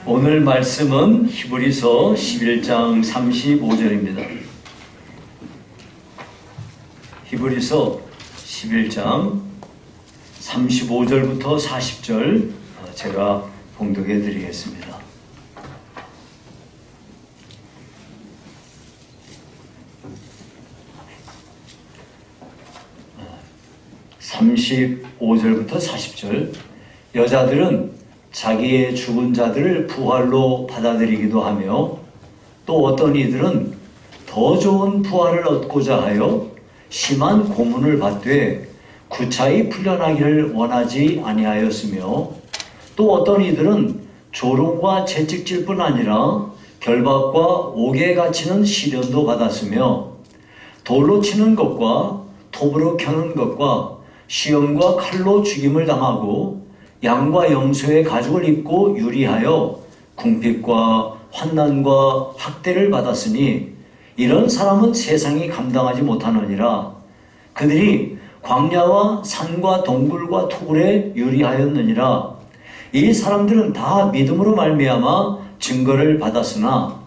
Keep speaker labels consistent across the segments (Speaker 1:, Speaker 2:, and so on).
Speaker 1: 오늘 말씀은 히브리서 11장 35절입니다. 히브리서 11장 35절부터 40절 제가 봉독해 드리겠습니다. 35절부터 40절. 여자들은 자기의 죽은 자들을 부활로 받아들이기도 하며 또 어떤 이들은 더 좋은 부활을 얻고자 하여 심한 고문을 받되 구차히 풀려나기를 원하지 아니하였으며 또 어떤 이들은 조롱과 채찍질 뿐 아니라 결박과 옥에 갇히는 시련도 받았으며 돌로 치는 것과 톱으로 켜는 것과 시험과 칼로 죽임을 당하고 양과 염소의 가죽을 입고 유리하여 궁핍과 환난과 학대를 받았으니 이런 사람은 세상이 감당하지 못하느니라. 그들이 광야와 산과 동굴과 토굴에 유리하였느니라. 이 사람들은 다 믿음으로 말미암아 증거를 받았으나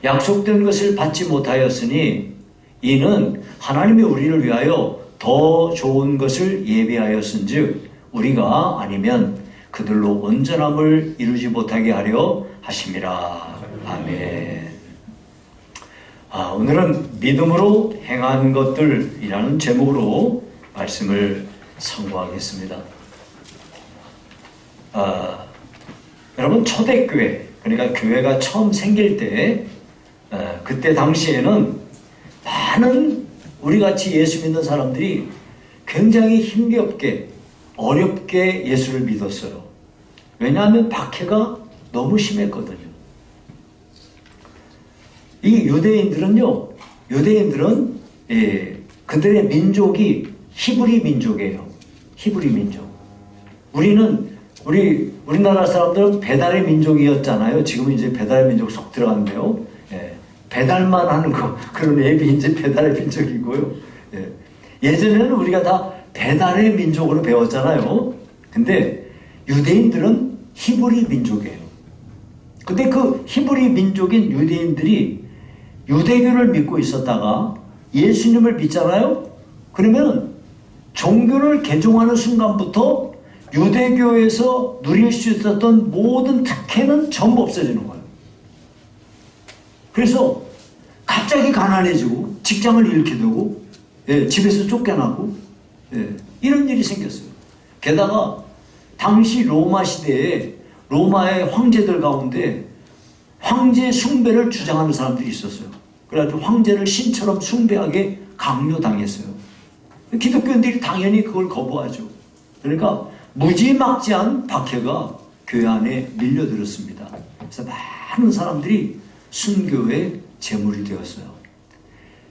Speaker 1: 약속된 것을 받지 못하였으니 이는 하나님이 우리를 위하여 더 좋은 것을 예비하였은즉 우리가 아니면 그들로 온전함을 이루지 못하게 하려 하심이라. 아멘. 오늘은 믿음으로 행한 것들이라는 제목으로 말씀을 선고하겠습니다. 여러분, 초대교회, 그러니까 교회가 처음 생길 때 그때 당시에는 많은 우리같이 예수 믿는 사람들이 굉장히 힘겹게 어렵게 예수를 믿었어요. 왜냐하면 박해가 너무 심했거든요. 이 유대인들은 그들의 민족이 히브리 민족이에요. 히브리 민족. 우리나라 사람들은 배달의 민족이었잖아요. 지금은 이제 배달의 민족 속 들어갔는데요. 배달만 하는 거, 그런 앱이 이제 배달의 민족이고요. 예전에는 우리가 다 배달의 민족으로 배웠잖아요. 근데 유대인들은 히브리 민족이에요. 근데 그 히브리 민족인 유대인들이 유대교를 믿고 있었다가 예수님을 믿잖아요. 그러면 종교를 개종하는 순간부터 유대교에서 누릴 수 있었던 모든 특혜는 전부 없어지는 거예요. 그래서 갑자기 가난해지고 직장을 잃게 되고 집에서 쫓겨나고 이런 일이 생겼어요. 게다가 당시 로마 시대에 로마의 황제들 가운데 황제 숭배를 주장하는 사람들이 있었어요. 그래가지고 황제를 신처럼 숭배하게 강요당했어요. 기독교인들이 당연히 그걸 거부하죠. 그러니까 무지막지한 박해가 교회 안에 밀려들었습니다. 그래서 많은 사람들이 순교의 제물이 되었어요.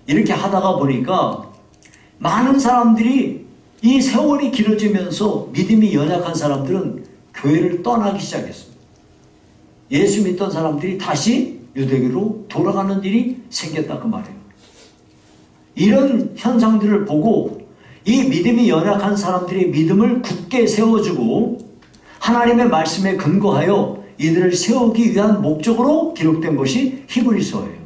Speaker 1: 이렇게 하다가 보니까 많은 사람들이 이 세월이 길어지면서 믿음이 연약한 사람들은 교회를 떠나기 시작했습니다. 예수 믿던 사람들이 다시 유대교로 돌아가는 일이 생겼다 그 말이에요. 이런 현상들을 보고 이 믿음이 연약한 사람들의 믿음을 굳게 세워주고 하나님의 말씀에 근거하여 이들을 세우기 위한 목적으로 기록된 것이 히브리서예요.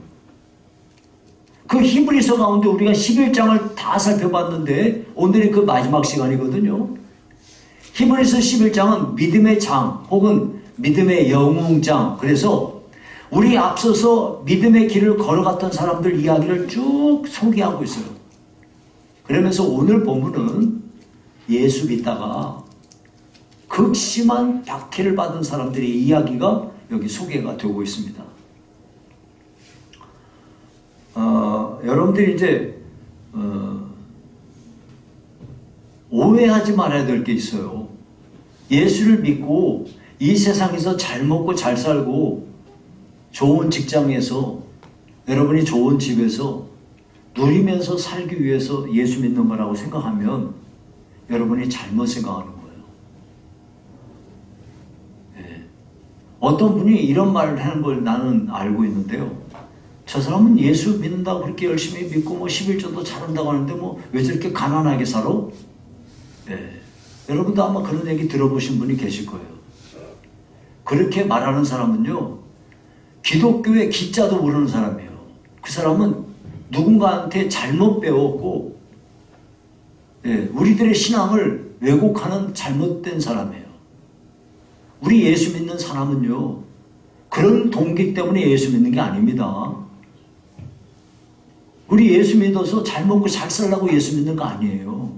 Speaker 1: 그 히브리서 가운데 우리가 11장을 다 살펴봤는데 오늘이 그 마지막 시간이거든요. 히브리서 11장은 믿음의 장 혹은 믿음의 영웅장, 그래서 우리 앞서서 믿음의 길을 걸어갔던 사람들 이야기를 쭉 소개하고 있어요. 그러면서 오늘 본문은 예수 믿다가 극심한 박해를 받은 사람들의 이야기가 여기 소개가 되고 있습니다. 여러분들이 이제 오해하지 말아야 될 게 있어요. 예수를 믿고 이 세상에서 잘 먹고 잘 살고 좋은 직장에서 여러분이 좋은 집에서 누리면서 살기 위해서 예수 믿는 거라고 생각하면 여러분이 잘못 생각하는 거예요. 어떤 분이 이런 말을 하는 걸 나는 알고 있는데요. 저 사람은 예수 믿는다고 그렇게 열심히 믿고 뭐 11조도 잘한다고 하는데 뭐 왜 저렇게 가난하게 살아? 여러분도 아마 그런 얘기 들어보신 분이 계실 거예요. 그렇게 말하는 사람은요, 기독교의 기자도 모르는 사람이에요. 그 사람은 누군가한테 잘못 배웠고, 우리들의 신앙을 왜곡하는 잘못된 사람이에요. 우리 예수 믿는 사람은요, 그런 동기 때문에 예수 믿는 게 아닙니다. 우리 예수 믿어서 잘 먹고 잘 살라고 예수 믿는 거 아니에요.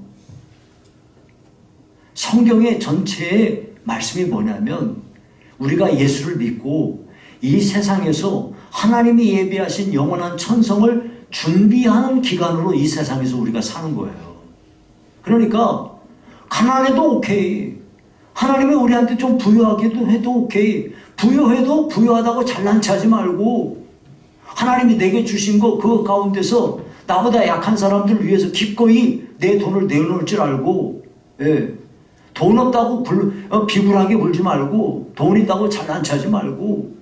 Speaker 1: 성경의 전체의 말씀이 뭐냐면, 우리가 예수를 믿고 이 세상에서 하나님이 예비하신 영원한 천성을 준비하는 기간으로 이 세상에서 우리가 사는 거예요. 그러니까 가난해도 오케이. 하나님이 우리한테 좀 부유하기도 해도 오케이. 부유해도 부유하다고 잘난 체하지 말고, 하나님이 내게 주신 거 그 가운데서 나보다 약한 사람들을 위해서 기꺼이 내 돈을 내놓을 줄 알고, 돈 없다고 비굴하게 굴지 말고, 돈 있다고 잘난 체하지 말고,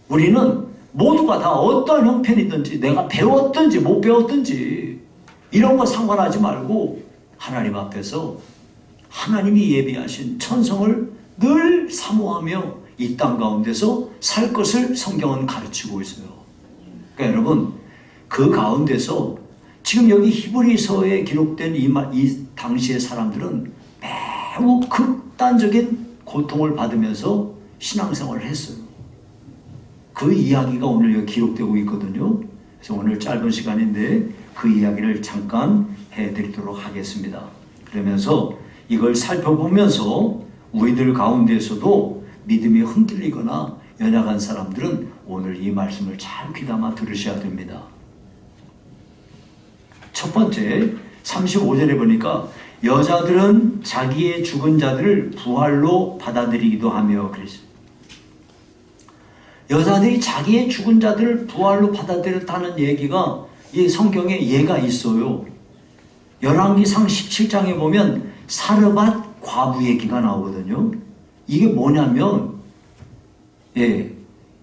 Speaker 1: 우리는 모두가 다 어떤 형편이든지, 내가 배웠든지 못 배웠든지 이런 거 상관하지 말고, 하나님 앞에서 하나님이 예비하신 천성을 늘 사모하며 이 땅 가운데서 살 것을 성경은 가르치고 있어요. 그러니까 여러분, 그 가운데서 지금 여기 히브리서에 기록된 이 당시의 사람들은 매우 극단적인 고통을 받으면서 신앙생활을 했어요. 그 이야기가 오늘 여기 기록되고 있거든요. 그래서 오늘 짧은 시간인데 그 이야기를 잠깐 해드리도록 하겠습니다. 그러면서 이걸 살펴보면서 우리들 가운데서도 믿음이 흔들리거나 연약한 사람들은 오늘 이 말씀을 잘 귀담아 들으셔야 됩니다. 첫 번째 35절에 보니까 여자들은 자기의 죽은 자들을 부활로 받아들이기도 하며 그랬어요. 여자들이 자기의 죽은 자들을 부활로 받아들였다는 얘기가 이 성경에 예가 있어요. 열왕기상 17장에 보면 사르밧 과부 얘기가 나오거든요. 이게 뭐냐면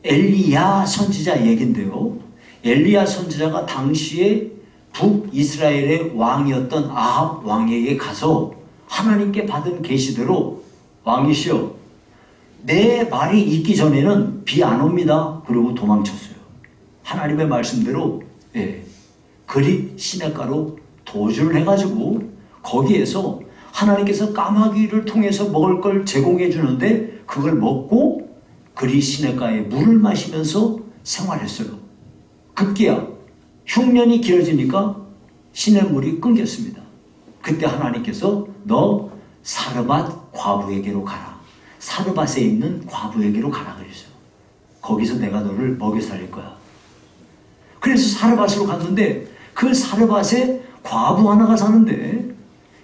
Speaker 1: 엘리야 선지자 얘긴데요. 엘리야 선지자가 당시에 북이스라엘의 왕이었던 아합 왕에게 가서 하나님께 받은 계시대로, 왕이시여 내 말이 있기 전에는 비 안 옵니다. 그러고 도망쳤어요. 하나님의 말씀대로 그릿 시냇가로 도주를 해가지고 거기에서 하나님께서 까마귀를 통해서 먹을 걸 제공해 주는데 그걸 먹고 그릿 시냇가에 물을 마시면서 생활했어요. 급기야 흉년이 길어지니까 시냇물이 끊겼습니다. 그때 하나님께서 너 사르밧 과부에게로 가라. 사르밧에 있는 과부에게로 가라 그랬어요. 거기서 내가 너를 먹여 살릴 거야. 그래서 사르밧으로 갔는데 그 사르밧에 과부 하나가 사는데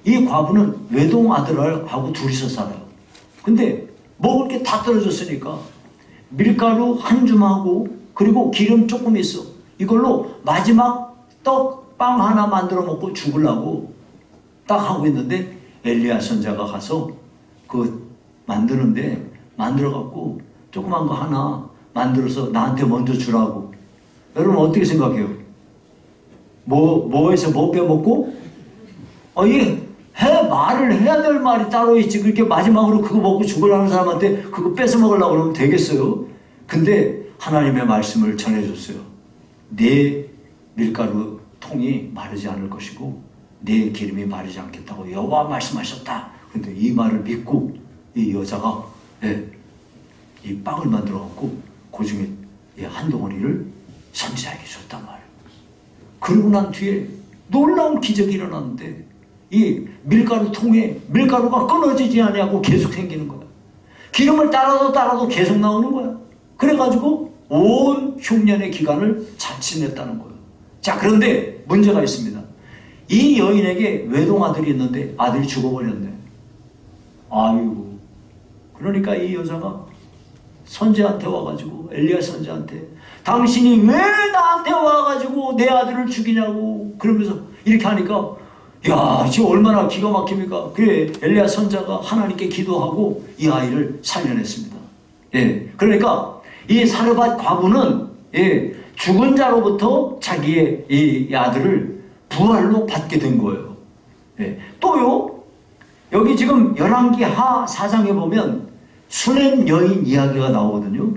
Speaker 1: 이 과부는 외동 아들하고 둘이서 살아요. 근데 먹을 게 다 떨어졌으니까 밀가루 한 줌하고 그리고 기름 조금 있어. 이걸로 마지막 빵 하나 만들어 먹고 죽으려고 딱 하고 있는데 엘리야 선자가 가서 그 만드는데 만들어갖고 조그만 거 하나 만들어서 나한테 먼저 주라고. 여러분 어떻게 생각해요? 뭐에서 뭐 빼먹고? 말을 해야 될 말이 따로 있지. 그렇게 마지막으로 그거 먹고 죽으려는 사람한테 그거 뺏어 먹으려고 그러면 되겠어요? 근데 하나님의 말씀을 전해줬어요. 내 밀가루 통이 마르지 않을 것이고 내 기름이 마르지 않겠다고 여호와 말씀하셨다. 근데 이 말을 믿고 이 여자가 이 빵을 만들어 갖고 그 중에 한 덩어리를 선지자에게 줬단 말이에요. 그러고 난 뒤에 놀라운 기적이 일어났는데 이 밀가루 통에 밀가루가 끊어지지 않냐고 계속 생기는 거야. 기름을 따라도 계속 나오는 거야. 그래가지고 온 흉년의 기간을 잘 지냈다는 거예요. 자, 그런데 문제가 있습니다. 이 여인에게 외동아들이 있는데 아들이 죽어버렸네. 아이고. 그러니까 이 여자가 선지한테 와가지고 엘리야 선지한테 당신이 왜 나한테 와가지고 내 아들을 죽이냐고 그러면서 이렇게 하니까 야, 지금 얼마나 기가 막힙니까? 그래, 엘리야 선자가 하나님께 기도하고 이 아이를 살려냈습니다. 그러니까 이 사르밧 과부는 죽은 자로부터 자기의 이 아들을 부활로 받게 된 거예요. 또요, 여기 지금 열왕기 하 4장에 보면 수냄 여인 이야기가 나오거든요.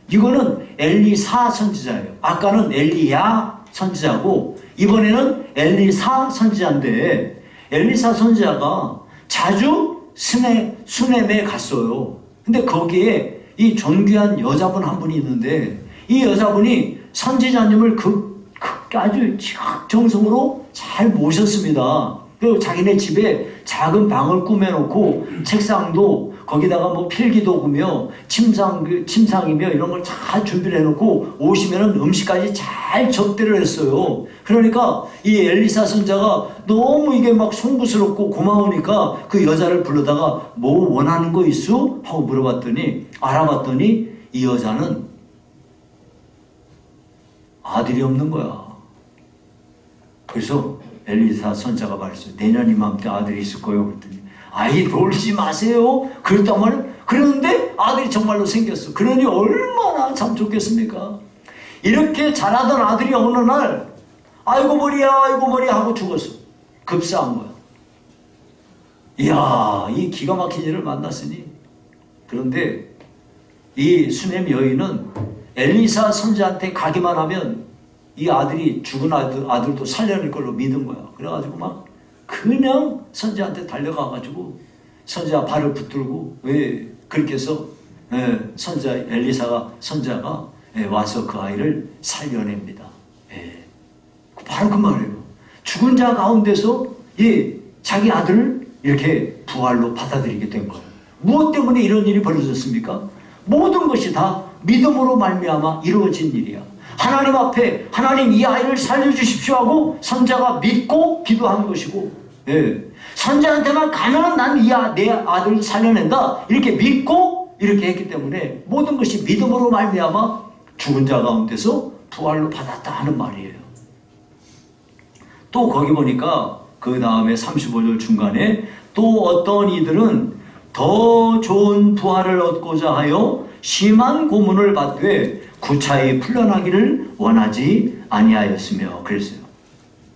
Speaker 1: 이거는 엘리사 선지자예요. 아까는 엘리야 선지자고 이번에는 엘리사 선지자인데 엘리사 선지자가 자주 수냄에 갔어요. 근데 거기에 이 존귀한 여자분 한 분이 있는데 이 여자분이 선지자님을 아주 정성으로 잘 모셨습니다. 그리고 자기네 집에 작은 방을 꾸며놓고 책상도 거기다가 뭐 필기도구며 침상이며 이런 걸 잘 준비를 해놓고 오시면은 음식까지 잘 접대를 했어요. 그러니까 이 엘리사 선자가 너무 이게 막 송구스럽고 고마우니까 그 여자를 불러다가 뭐 원하는 거 있어? 하고 물어봤더니 알아봤더니 이 여자는 아들이 없는 거야. 그래서 엘리사 선자가 말했어요. 내년 이맘때 아들이 있을 거예요. 그랬더니 아이 놀지 마세요. 그랬단 말이에요. 그러는데 아들이 정말로 생겼어. 그러니 얼마나 참 좋겠습니까? 이렇게 자라던 아들이 어느 날 아이고 머리야 하고 죽었어. 급사한 거야. 이야, 이 기가 막힌 일을 만났으니. 그런데 이 수냄 여인은 엘리사 선지자한테 가기만 하면 이 아들이 죽은 아들도 살려낼 걸로 믿은 거야. 그래가지고 막 그냥 선지자한테 달려가가지고 선지자 발을 붙들고 왜 그렇게 해서 선지자 엘리사가 선지자가 와서 그 아이를 살려냅니다. 바로 그 말이에요. 죽은 자 가운데서 자기 아들을 이렇게 부활로 받아들이게 된 거예요. 무엇 때문에 이런 일이 벌어졌습니까? 모든 것이 다 믿음으로 말미암아 이루어진 일이야. 하나님 앞에 하나님 이 아이를 살려주십시오 하고 선자가 믿고 기도한 것이고 선자한테만 가면 난 내 아들을 살려낸다 이렇게 믿고 이렇게 했기 때문에 모든 것이 믿음으로 말미암아 죽은 자 가운데서 부활로 받았다 하는 말이에요. 또 거기 보니까 그 다음에 35절 중간에 또 어떤 이들은 더 좋은 부활을 얻고자 하여 심한 고문을 받되 구차히 풀려나기를 원하지 아니하였으며 그랬어요.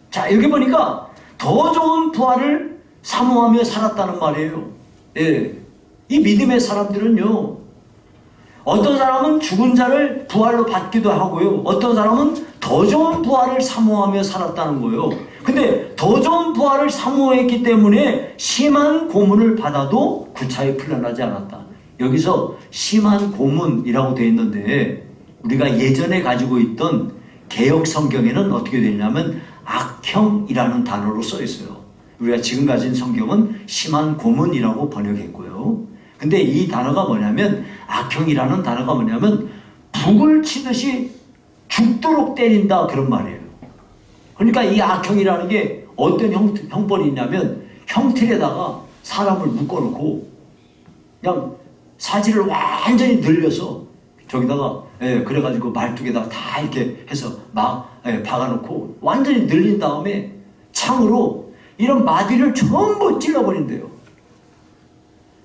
Speaker 1: 자, 여기 보니까 더 좋은 부활을 사모하며 살았다는 말이에요. 이 믿음의 사람들은요, 어떤 사람은 죽은 자를 부활로 받기도 하고요, 어떤 사람은 더 좋은 부활을 사모하며 살았다는 거예요. 근데 더 좋은 부활을 사모했기 때문에 심한 고문을 받아도 구차히 풀려나지 않았다. 여기서 심한 고문이라고 되어 있는데 우리가 예전에 가지고 있던 개역 성경에는 어떻게 되냐면 악형이라는 단어로 써 있어요. 우리가 지금 가진 성경은 심한 고문이라고 번역했고요. 근데 이 단어가 뭐냐면 악형이라는 단어가 뭐냐면 북을 치듯이 죽도록 때린다 그런 말이에요. 그러니까 이 악형이라는 게 어떤 형벌이 있냐면 형틀에다가 사람을 묶어놓고 그냥 사지를 완전히 늘려서 저기다가 그래가지고 말뚝에다가 다 이렇게 해서 막 박아놓고 완전히 늘린 다음에 창으로 이런 마디를 전부 찔러버린대요.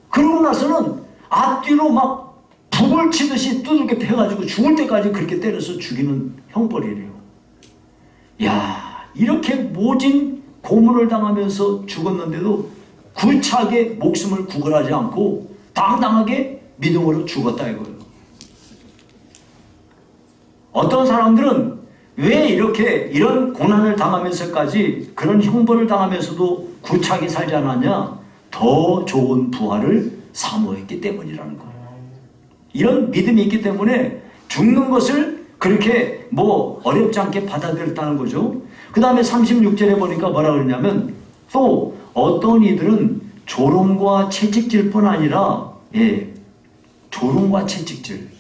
Speaker 1: 그러고 나서는 앞뒤로 막 북을 치듯이 두들겨 패가지고 죽을 때까지 그렇게 때려서 죽이는 형벌이래요. 야, 이렇게 모진 고문을 당하면서 죽었는데도 굴차게 목숨을 구걸하지 않고 당당하게 믿음으로 죽었다 이거예요. 어떤 사람들은 왜 이렇게 이런 고난을 당하면서까지 그런 형벌을 당하면서도 구차하게 살지 않았냐? 더 좋은 부활을 사모했기 때문이라는 거예요. 이런 믿음이 있기 때문에 죽는 것을 그렇게 뭐 어렵지 않게 받아들였다는 거죠. 그 다음에 36절에 보니까 뭐라 그러냐면 또 어떤 이들은 조롱과 채찍질 뿐 아니라 조롱과 채찍질,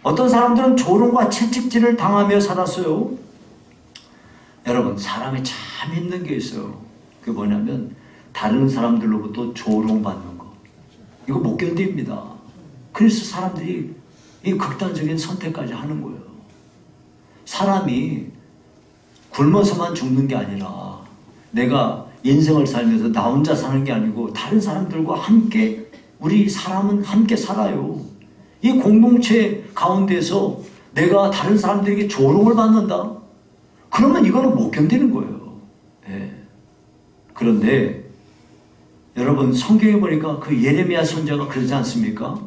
Speaker 1: 어떤 사람들은 조롱과 채찍질을 당하며 살았어요. 여러분, 사람이 참 힘든 게 있어요. 그게 뭐냐면 다른 사람들로부터 조롱받는 거. 이거 못 견딥니다. 그래서 사람들이 이 극단적인 선택까지 하는 거예요. 사람이 굶어서만 죽는 게 아니라 내가 인생을 살면서 나 혼자 사는 게 아니고 다른 사람들과 함께, 우리 사람은 함께 살아요. 이 공동체 가운데서 내가 다른 사람들에게 조롱을 받는다? 그러면 이거는 못 견디는 거예요. 그런데 여러분 성경에 보니까 그 예레미야 선지자가 그러지 않습니까?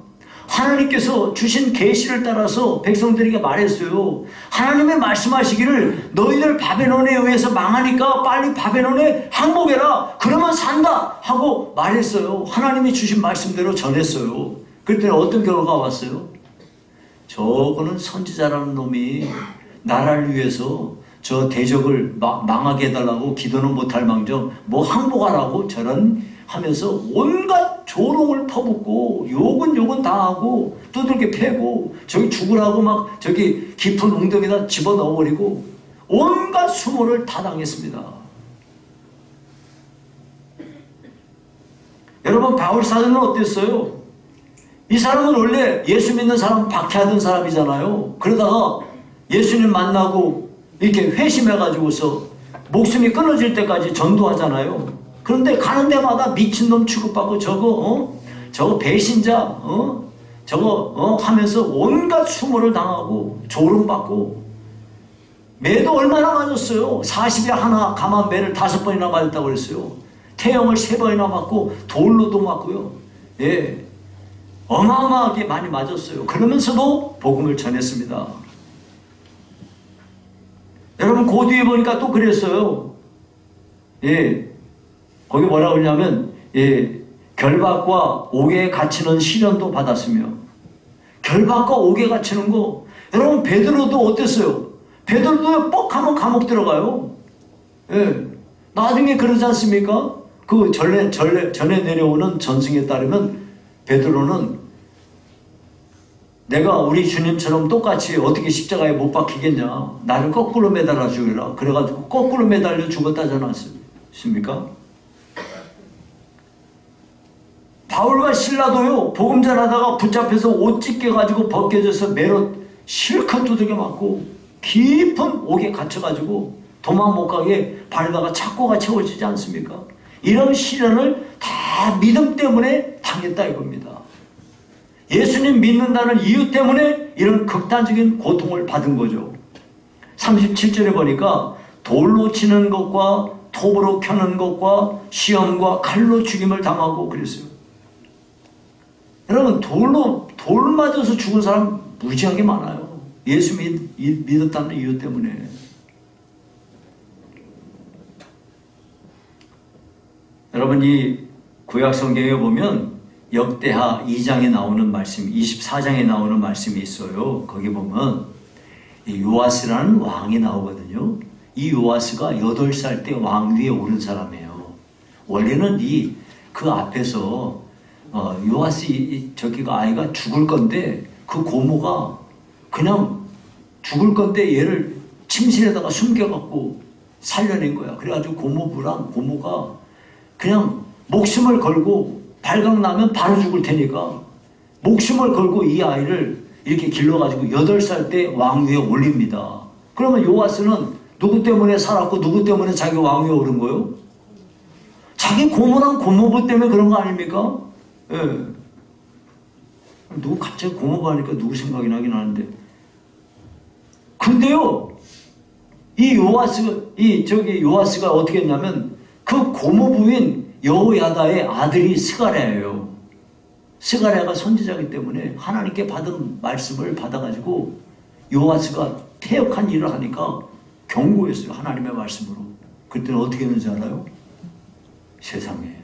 Speaker 1: 하나님께서 주신 계시를 따라서 백성들에게 말했어요. 하나님이 말씀하시기를 너희들 바벨론에 의해서 망하니까 빨리 바벨론에 항복해라. 그러면 산다 하고 말했어요. 하나님이 주신 말씀대로 전했어요. 그랬더니 어떤 결과가 왔어요? 저거는 선지자라는 놈이 나라를 위해서 저 대적을 망하게 해달라고 기도는 못할 망정 뭐 항복하라고 저런 하면서 온갖 조롱을 퍼붓고 욕은 다 하고 두들겨 패고 저기 죽으라고 막 저기 깊은 웅덩이에다 집어넣어버리고 온갖 수모를 다 당했습니다. 여러분 바울 사도는 어땠어요? 이 사람은 원래 예수 믿는 사람 박해하던 사람이잖아요. 그러다가 예수님 만나고 이렇게 회심해가지고서 목숨이 끊어질 때까지 전도하잖아요. 그런데 가는 데마다 미친놈 취급받고 저거 배신자 저거 하면서 온갖 수모를 당하고 조롱받고 매도 얼마나 맞았어요. 40에 하나 감한 매를 5번이나 맞았다고 그랬어요. 태형을 3번이나 맞고 돌로도 맞고요. 예, 어마어마하게 많이 맞았어요. 그러면서도 복음을 전했습니다. 여러분 그 뒤에 보니까 또 그랬어요. 예, 거기 뭐라고 그러냐면 예, 결박과 옥에 갇히는 시련도 받았으며 결박과 옥에 갇히는 거 여러분 베드로도 어땠어요? 베드로도 뻑하면 감옥 들어가요. 예, 나중에 그러지 않습니까? 그 전에 내려오는 전승에 따르면 베드로는 내가 우리 주님처럼 똑같이 어떻게 십자가에 못 박히겠냐. 나를 거꾸로 매달아 죽여라. 그래가지고 거꾸로 매달려 죽었다지 않았습니까? 바울과 실라도요. 복음 전하다가 붙잡혀서 옷 찢겨가지고 벗겨져서 매로 실컷 두들겨 맞고 깊은 옥에 갇혀가지고 도망 못 가게 발에다가 착고가 채워지지 않습니까? 이런 시련을 다 믿음 때문에 당했다 이겁니다. 예수님 믿는다는 이유 때문에 이런 극단적인 고통을 받은 거죠. 37절에 보니까 돌로 치는 것과 톱으로 켜는 것과 시험과 칼로 죽임을 당하고 그랬어요. 여러분 돌 맞아서 죽은 사람 무지하게 많아요. 예수 믿었다는 이유 때문에. 여러분 이 구약 성경에 보면 역대하 2장에 나오는 말씀, 24장에 나오는 말씀이 있어요. 거기 보면 요아스라는 왕이 나오거든요. 이 요아스가 8살 때 왕 위에 오른 사람이에요. 원래는 그 앞에서 요아스 저기가 아이가 죽을 건데 그 고모가 그냥 죽을 건데 얘를 침실에다가 숨겨갖고 살려낸 거야. 그래가지고 고모가 그냥 목숨을 걸고 발각 나면 바로 죽을 테니까 목숨을 걸고 이 아이를 이렇게 길러가지고 8살 때 왕 위에 올립니다. 그러면 요아스는 누구 때문에 살았고 누구 때문에 자기 왕 위에 오른 거예요? 자기 고모랑 고모부 때문에 그런 거 아닙니까? 예. 누구 갑자기 고모부 하니까 누구 생각이 나긴 하는데. 근데요, 요아스가 어떻게 했냐면 그 고모부인 여호야다의 아들이 스가랴예요. 스가랴가 선지자이기 때문에 하나님께 받은 말씀을 받아가지고 요아스가 패역한 일을 하니까 경고했어요. 하나님의 말씀으로. 그때는 어떻게 했는지 알아요? 세상에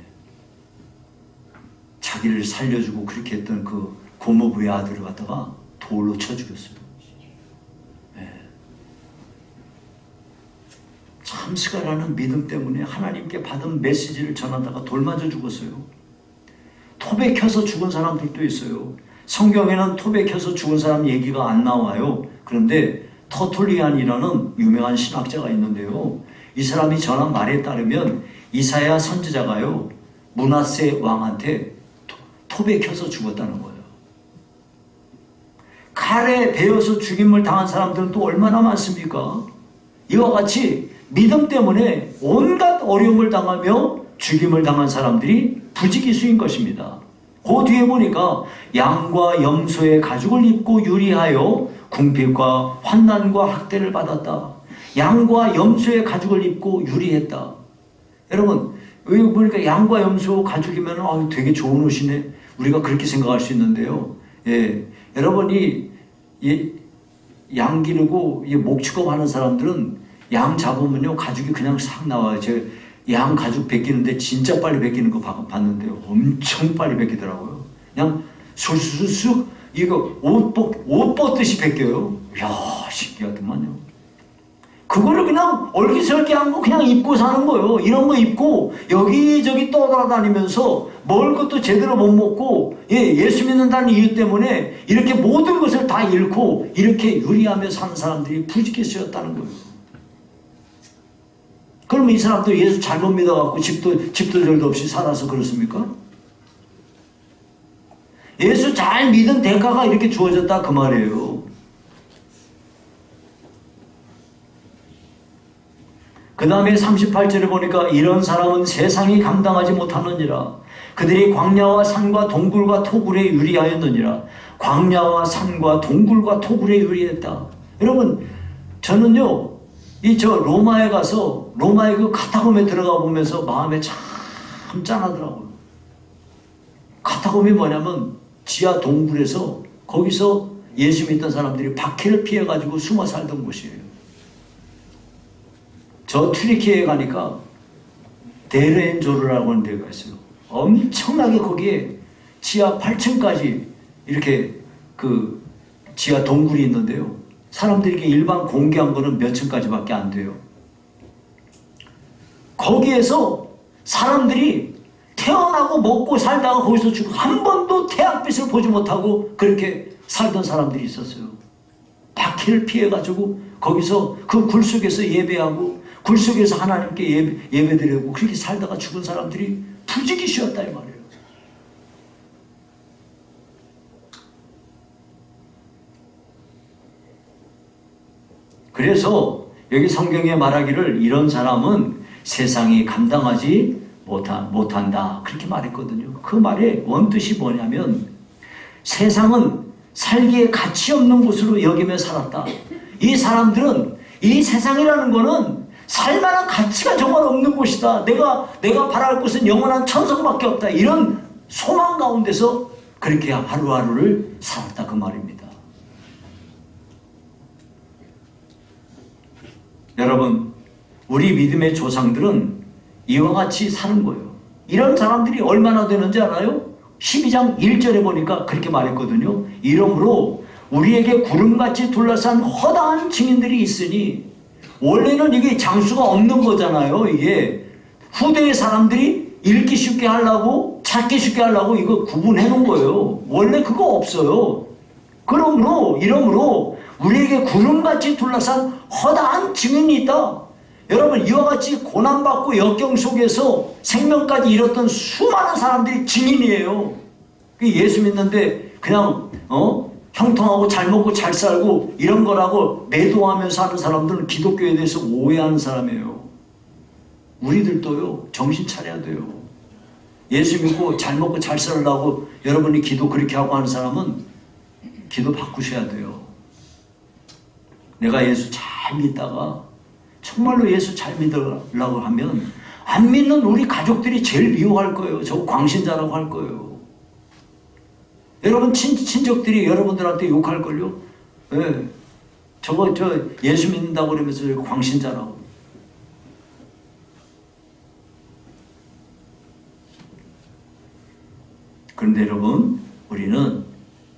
Speaker 1: 자기를 살려주고 그렇게 했던 그 고모부의 아들을 갖다가 돌로 쳐 죽였어요. 네. 참 스가랴는 믿음 때문에 하나님께 받은 메시지를 전하다가 돌 맞아 죽었어요. 톱에 켜서 죽은 사람들도 있어요. 성경에는 톱에 켜서 죽은 사람 얘기가 안 나와요. 그런데 터툴리안이라는 유명한 신학자가 있는데요. 이 사람이 전한 말에 따르면 이사야 선지자가요, 므낫세 왕한테 톱에 켜서 죽었다는 거예요. 칼에 베어서 죽임을 당한 사람들은 또 얼마나 많습니까? 이와 같이 믿음 때문에 온갖 어려움을 당하며 죽임을 당한 사람들이 부지기수인 것입니다. 그 뒤에 보니까 양과 염소의 가죽을 입고 유리하여 궁핍과 환난과 학대를 받았다. 양과 염소의 가죽을 입고 유리했다. 여러분, 여기 보니까 양과 염소 가죽이면 되게 좋은 옷이네. 우리가 그렇게 생각할 수 있는데요. 예, 여러분이 양 기르고 목축업 하는 사람들은 양 잡으면요 가죽이 그냥 싹 나와요. 제가 양 가죽 벗기는데 진짜 빨리 벗기는 거 봤는데요. 엄청 빨리 벗기더라고요. 그냥 술술술 이거 옷 벗듯이 벗겨요. 이야, 신기하더만요. 그거를 그냥 얼기설기한 거 그냥 입고 사는 거예요. 이런 거 입고 여기저기 떠돌아다니면서 먹을 것도 제대로 못 먹고 예수 믿는다는 이유 때문에 이렇게 모든 것을 다 잃고 이렇게 유리하며 사는 사람들이 부지게 쓰였다는 거예요. 그러면 이 사람들 예수 잘못 믿어갖고 집도 절도 없이 살아서 그렇습니까? 예수 잘 믿은 대가가 이렇게 주어졌다 그 말이에요. 그 다음에 38절에 보니까 이런 사람은 세상이 감당하지 못하느니라. 그들이 광야와 산과 동굴과 토굴에 유리하였느니라. 광야와 산과 동굴과 토굴에 유리했다. 여러분, 저는요, 로마에 가서 로마의 그 카타콤에 들어가 보면서 마음에 참 짠하더라고요. 카타콤이 뭐냐면 지하 동굴에서 거기서 예수 믿던 사람들이 박해를 피해가지고 숨어 살던 곳이에요. 저 튀르키예에 가니까 데르엔조르라고 하는 데가 있어요. 엄청나게 거기에 지하 8층까지 이렇게 그 지하 동굴이 있는데요. 사람들이 일반 공개한 거는 몇 층까지밖에 안 돼요. 거기에서 사람들이 태어나고 먹고 살다가 거기서 죽고 한 번도 태양빛을 보지 못하고 그렇게 살던 사람들이 있었어요. 박해를 피해가지고 거기서 그 굴 속에서 예배하고 굴 속에서 하나님께 예배드리고 그렇게 살다가 죽은 사람들이 부지기 쉬웠다 이 말이에요. 그래서 여기 성경에 말하기를 이런 사람은 세상이 감당하지 못한다 그렇게 말했거든요. 그 말의 원뜻이 뭐냐면 세상은 살기에 가치 없는 곳으로 여기며 살았다. 이 사람들은 이 세상이라는 거는 살만한 가치가 정말 없는 곳이다. 내가 바랄 곳은 영원한 천성밖에 없다. 이런 소망 가운데서 그렇게 하루하루를 살았다 그 말입니다. 여러분, 우리 믿음의 조상들은 이와 같이 사는 거예요. 이런 사람들이 얼마나 되는지 알아요? 12장 1절에 보니까 그렇게 말했거든요. 이러므로 우리에게 구름같이 둘러싼 허다한 증인들이 있으니 원래는 이게 장수가 없는 거잖아요. 이게 후대의 사람들이 읽기 쉽게 하려고 찾기 쉽게 하려고 이거 구분해 놓은 거예요. 원래 그거 없어요. 이러므로 우리에게 구름같이 둘러싼 허다한 증인이 있다. 여러분, 이와 같이 고난받고 역경 속에서 생명까지 잃었던 수많은 사람들이 증인이에요. 예수 믿는데 그냥 형통하고 잘 먹고 잘 살고 이런 거라고 매도하면서 하는 사람들은 기독교에 대해서 오해하는 사람이에요. 우리들도요, 정신 차려야 돼요. 예수 믿고 잘 먹고 잘 살려고 여러분이 기도 그렇게 하고 하는 사람은 기도 바꾸셔야 돼요. 내가 예수 잘 믿다가 정말로 예수 잘 믿으려고 하면 안 믿는 우리 가족들이 제일 미워할 거예요. 저거 광신자라고 할 거예요. 여러분 친척들이 여러분들한테 욕할걸요? 네. 저 예수 믿는다고 그러면서 광신자라고. 그런데 여러분,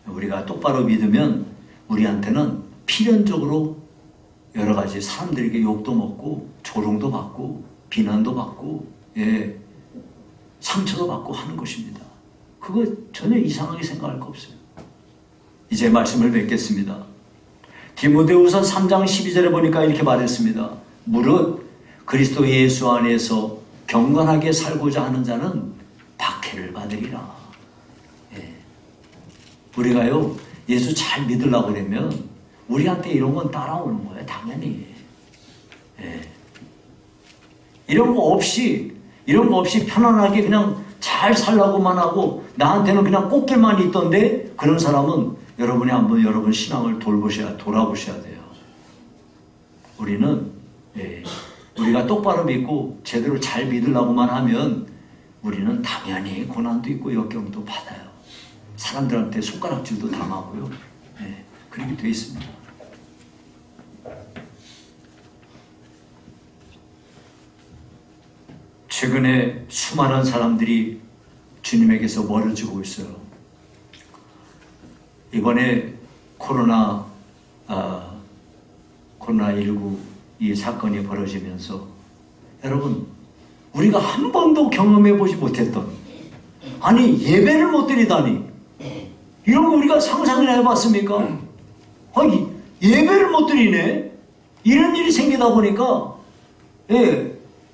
Speaker 1: 우리가 똑바로 믿으면 우리한테는 필연적으로 여러 가지 사람들에게 욕도 먹고 조롱도 받고 비난도 받고 상처도 받고 하는 것입니다. 그거 전혀 이상하게 생각할 거 없어요. 이제 말씀을 뵙겠습니다. 디모데후서 3장 12절에 보니까 이렇게 말했습니다. 무릇 그리스도 예수 안에서 경건하게 살고자 하는 자는 박해를 받으리라. 우리가요, 예수 잘 믿으려고 그러면 우리한테 이런 건 따라오는 거예요. 당연히. 이런 거 없이 편안하게 그냥 잘 살라고만 하고 나한테는 그냥 꽃길만 있던데 그런 사람은 여러분이 한번 여러분 신앙을 돌아보셔야 돼요. 우리는 우리가 똑바로 믿고 제대로 잘 믿으려고만 하면 우리는 당연히 고난도 있고 역경도 받아요. 사람들한테 손가락질도 당하고요. 네, 그렇게 되어 있습니다. 최근에 수많은 사람들이 주님에게서 멀어지고 있어요. 이번에 코로나19 이 사건이 벌어지면서 여러분, 우리가 한 번도 경험해 보지 못했던, 아니 예배를 못 드리다니, 이런 거 우리가 상상이나 해봤습니까? 아니 예배를 못 드리네, 이런 일이 생기다 보니까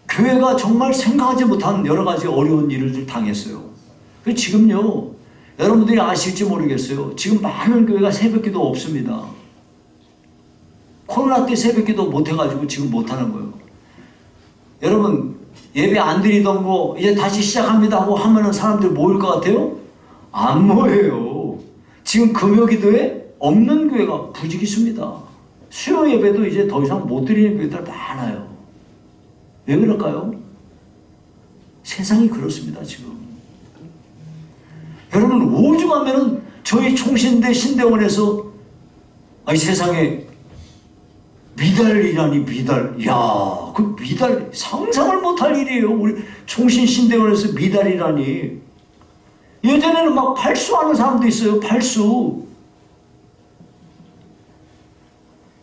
Speaker 1: 교회가 정말 생각하지 못한 여러 가지 어려운 일을 당했어요. 지금요, 여러분들이 아실지 모르겠어요. 지금 많은 교회가 새벽기도 없습니다. 코로나 때 새벽기도 못해가지고 지금 못하는 거예요. 여러분, 예배 안 드리던 거 이제 다시 시작합니다 하고 하면은 사람들 모일 것 같아요? 안 모여요. 지금 금요기도에 없는 교회가 부지기수입니다. 수요 예배도 이제 더 이상 못 드리는 교회들 많아요. 왜 그럴까요? 세상이 그렇습니다, 지금. 여러분, 5주 가면은 저희 총신대 신대원에서 아니 세상에 미달이라니, 미달. 야, 그 미달 상상을 못할 일이에요. 우리 총신 신대원에서 미달이라니. 예전에는 막 팔수하는 사람도 있어요. 팔수.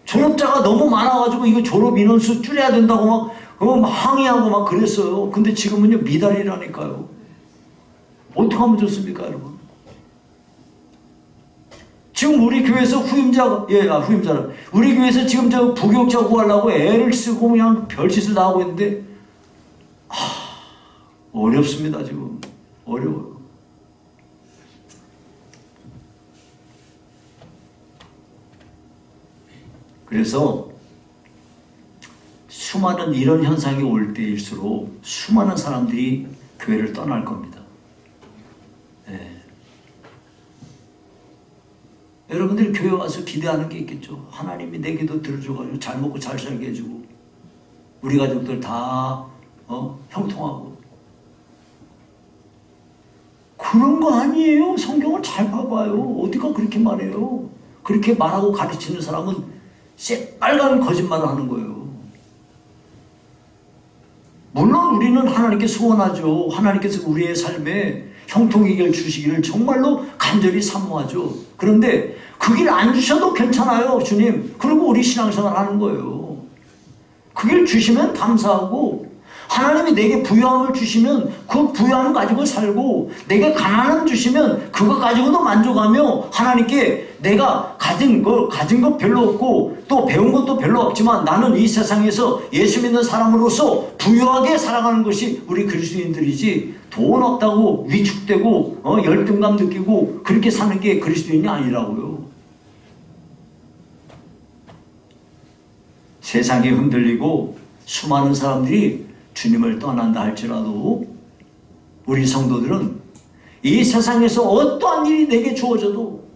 Speaker 1: 졸업자가 너무 많아가지고 이거 졸업 인원수 줄여야 된다고 막 항의하고 막 그랬어요. 근데 지금은요, 미달이라니까요. 어떻게 하면 좋습니까, 여러분? 지금 우리 교회에서 후임자라. 우리 교회에서 지금 저 부교육자 구하려고 애를 쓰고 그냥 별짓을 다 하고 있는데, 어렵습니다, 지금. 어려워요. 그래서 수많은 이런 현상이 올 때일수록 수많은 사람들이 교회를 떠날 겁니다. 여러분들이 교회 와서 기대하는 게 있겠죠. 하나님이 내 기도 들어줘가지고 잘 먹고 잘 살게 해주고 우리 가족들 다 형통하고. 그런 거 아니에요. 성경을 잘 봐봐요. 어디가 그렇게 말해요. 그렇게 말하고 가르치는 사람은 새빨간 거짓말을 하는 거예요. 물론 우리는 하나님께 소원하죠. 하나님께서 우리의 삶에 형통이길 주시기를 정말로 간절히 사모하죠. 그런데 그 길 안 주셔도 괜찮아요, 주님. 그리고 우리 신앙생활 하는 거예요. 그 길 주시면 감사하고, 하나님이 내게 부유함을 주시면 그 부유함을 가지고 살고, 내게 가난함 주시면 그거 가지고도 만족하며, 하나님께 내가 가진 것 별로 없고 또 배운 것도 별로 없지만 나는 이 세상에서 예수 믿는 사람으로서 부유하게 살아가는 것이 우리 그리스도인들이지, 돈 없다고 위축되고 열등감 느끼고 그렇게 사는 게 그리스도인이 아니라고요. 세상이 흔들리고 수많은 사람들이 주님을 떠난다 할지라도 우리 성도들은 이 세상에서 어떠한 일이 내게 주어져도,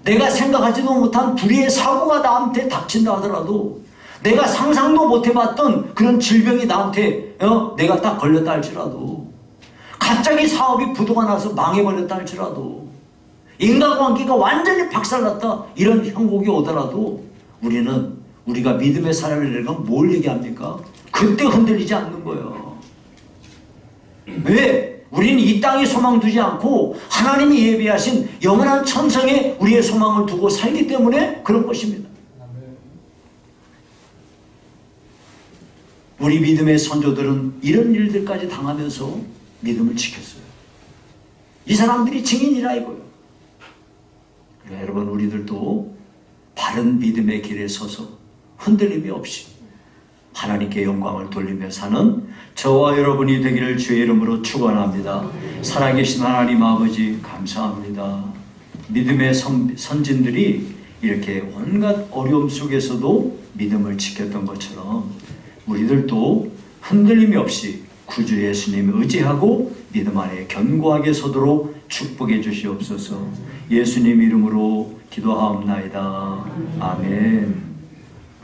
Speaker 1: 내가 생각하지도 못한 불의의 사고가 나한테 닥친다 하더라도, 내가 상상도 못 해봤던 그런 질병이 나한테 내가 딱 걸렸다 할지라도, 갑자기 사업이 부도가 나서 망해버렸다 할지라도, 인간관계가 완전히 박살났다 이런 형국이 오더라도 우리가 믿음의 사람이라는 뭘 얘기합니까? 그때 흔들리지 않는 거예요. 왜? 우리는 이 땅에 소망 두지 않고 하나님이 예비하신 영원한 천성에 우리의 소망을 두고 살기 때문에 그런 것입니다. 우리 믿음의 선조들은 이런 일들까지 당하면서 믿음을 지켰어요. 이 사람들이 증인이라 이거예요. 그러니까 여러분, 우리들도 바른 믿음의 길에 서서 흔들림이 없이 하나님께 영광을 돌리며 사는 저와 여러분이 되기를 주의 이름으로 축원합니다. 살아계신 하나님 아버지 감사합니다. 믿음의 선진들이 이렇게 온갖 어려움 속에서도 믿음을 지켰던 것처럼 우리들도 흔들림이 없이 구주 예수님 의지하고 믿음 안에 견고하게 서도록 축복해 주시옵소서. 예수님 이름으로 기도하옵나이다. 아멘.